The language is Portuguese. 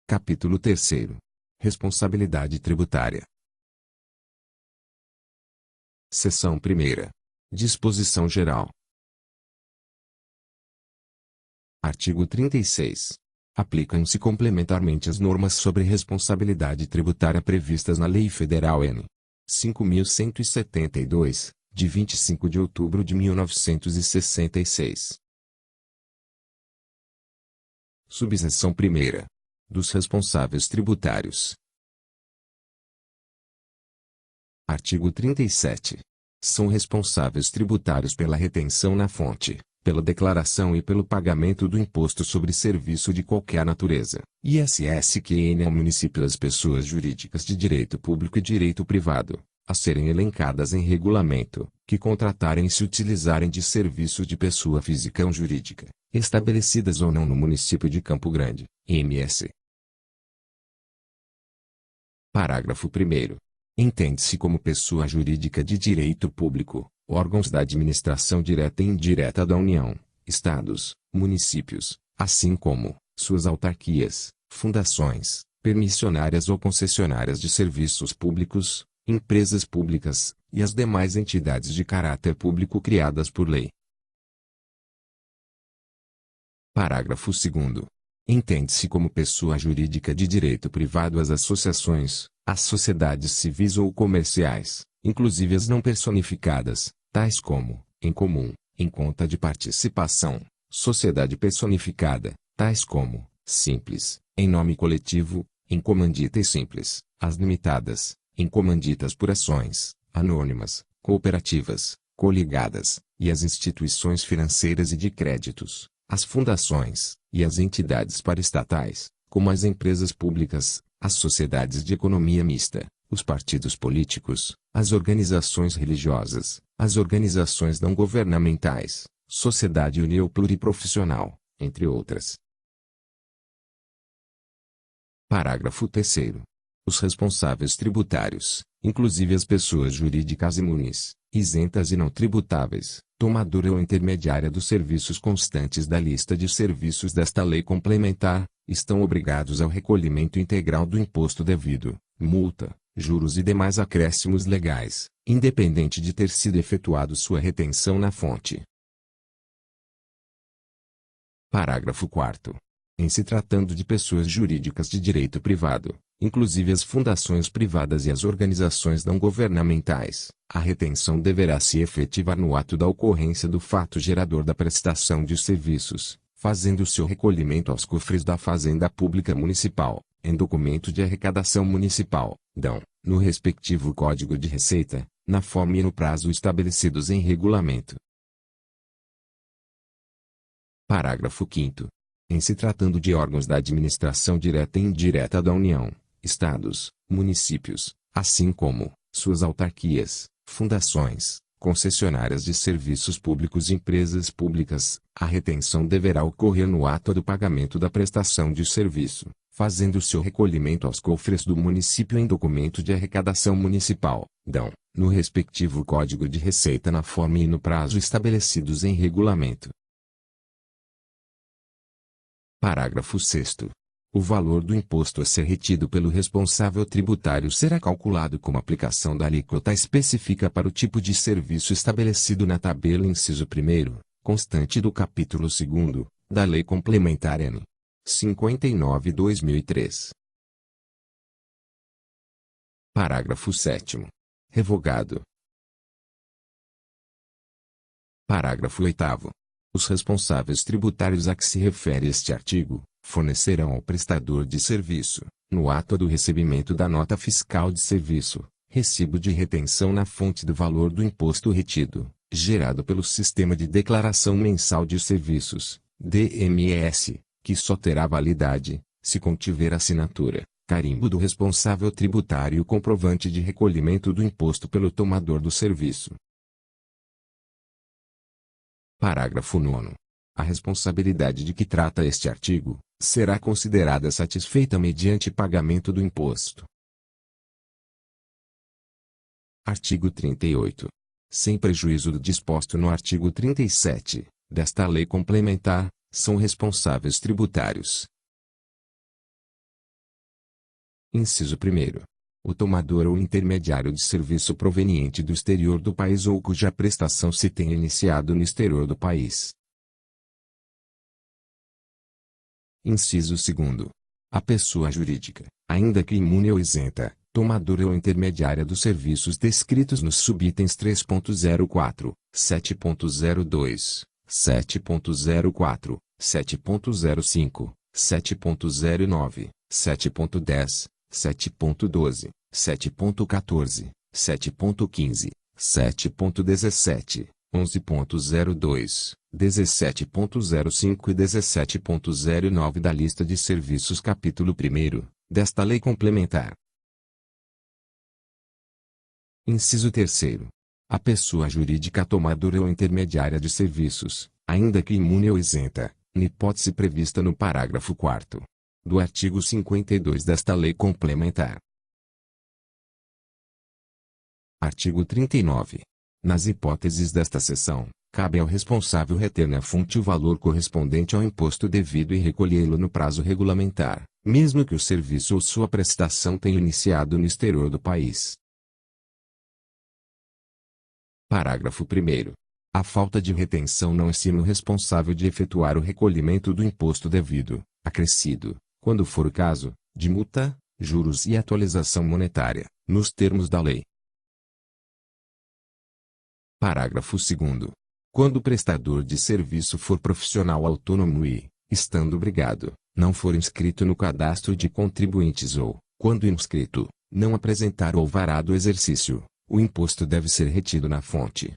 Capítulo 3º. Responsabilidade tributária. Seção 1ª. Disposição geral. Artigo 36. Aplicam-se complementarmente as normas sobre responsabilidade tributária previstas na Lei Federal N. 5.172, de 25 de outubro de 1966. Subseção 1ª. Dos responsáveis tributários. Artigo 37. São responsáveis tributários pela retenção na fonte, pela declaração e pelo pagamento do imposto sobre serviço de qualquer natureza, ISS-QN ao município das pessoas jurídicas de direito público e direito privado, a serem elencadas em regulamento, que contratarem e se utilizarem de serviço de pessoa física ou jurídica, estabelecidas ou não no município de Campo Grande, MS. Parágrafo 1º. Entende-se como pessoa jurídica de direito público, órgãos da administração direta e indireta da União, estados, municípios, assim como suas autarquias, fundações, permissionárias ou concessionárias de serviços públicos, empresas públicas, e as demais entidades de caráter público criadas por lei. Parágrafo 2º. Entende-se como pessoa jurídica de direito privado as associações, as sociedades civis ou comerciais, inclusive as não personificadas, tais como, em comum, em conta de participação, sociedade personificada, tais como, simples, em nome coletivo, em comandita e simples, as limitadas, em comanditas por ações, anônimas, cooperativas, coligadas, e as instituições financeiras e de créditos, as fundações, e as entidades paraestatais, como as empresas públicas, as sociedades de economia mista, os partidos políticos, as organizações religiosas, as organizações não governamentais, sociedade união pluriprofissional, entre outras. Parágrafo 3º. Os responsáveis tributários, inclusive as pessoas jurídicas imunes, isentas e não tributáveis, tomadora ou intermediária dos serviços constantes da lista de serviços desta lei complementar, estão obrigados ao recolhimento integral do imposto devido, multa, juros e demais acréscimos legais, independente de ter sido efetuado sua retenção na fonte. Parágrafo 4º. Em se tratando de pessoas jurídicas de direito privado, inclusive as fundações privadas e as organizações não governamentais, a retenção deverá se efetivar no ato da ocorrência do fato gerador da prestação de serviços, fazendo seu recolhimento aos cofres da Fazenda Pública Municipal, em documento de arrecadação municipal, no respectivo Código de Receita, na forma e no prazo estabelecidos em regulamento. Parágrafo 5º. Em se tratando de órgãos da administração direta e indireta da União, estados, municípios, assim como suas autarquias, fundações, concessionárias de serviços públicos e empresas públicas, a retenção deverá ocorrer no ato do pagamento da prestação de serviço, fazendo seu recolhimento aos cofres do município em documento de arrecadação municipal, no respectivo Código de Receita na forma e no prazo estabelecidos em regulamento. Parágrafo 6º. O valor do imposto a ser retido pelo responsável tributário será calculado como aplicação da alíquota específica para o tipo de serviço estabelecido na tabela inciso 1º, constante do capítulo 2º, da Lei Complementar N. 59/2003. Parágrafo 7º. Revogado. Parágrafo 8º. Os responsáveis tributários a que se refere este artigo, fornecerão ao prestador de serviço, no ato do recebimento da nota fiscal de serviço, recibo de retenção na fonte do valor do imposto retido, gerado pelo Sistema de Declaração Mensal de Serviços, DMS, que só terá validade, se contiver assinatura, carimbo do responsável tributário e o comprovante de recolhimento do imposto pelo tomador do serviço. Parágrafo 9º. A responsabilidade de que trata este artigo, será considerada satisfeita mediante pagamento do imposto. Artigo 38. Sem prejuízo do disposto no artigo 37, desta lei complementar, são responsáveis tributários, Inciso 1º. O tomador ou intermediário de serviço proveniente do exterior do país ou cuja prestação se tenha iniciado no exterior do país. Inciso 2º. A pessoa jurídica, ainda que imune ou isenta, tomadora ou intermediária dos serviços descritos nos subitens 3.04, 7.02, 7.04, 7.05, 7.09, 7.10, 7.12, 7.14, 7.15, 7.17, 11.02, 17.05 e 17.09 da lista de serviços capítulo 1º, desta lei complementar. Inciso 3º. A pessoa jurídica tomadora ou intermediária de serviços, ainda que imune ou isenta, na hipótese prevista no parágrafo 4º do artigo 52 desta lei complementar. Artigo 39. Nas hipóteses desta seção, cabe ao responsável reter na fonte o valor correspondente ao imposto devido e recolhê-lo no prazo regulamentar, mesmo que o serviço ou sua prestação tenha iniciado no exterior do país. Parágrafo 1º. A falta de retenção não exime o responsável de efetuar o recolhimento do imposto devido, acrescido, quando for o caso, de multa, juros e atualização monetária, nos termos da lei. Parágrafo 2º. Quando o prestador de serviço for profissional autônomo e, estando obrigado, não for inscrito no cadastro de contribuintes ou, quando inscrito, não apresentar o alvará do exercício, o imposto deve ser retido na fonte,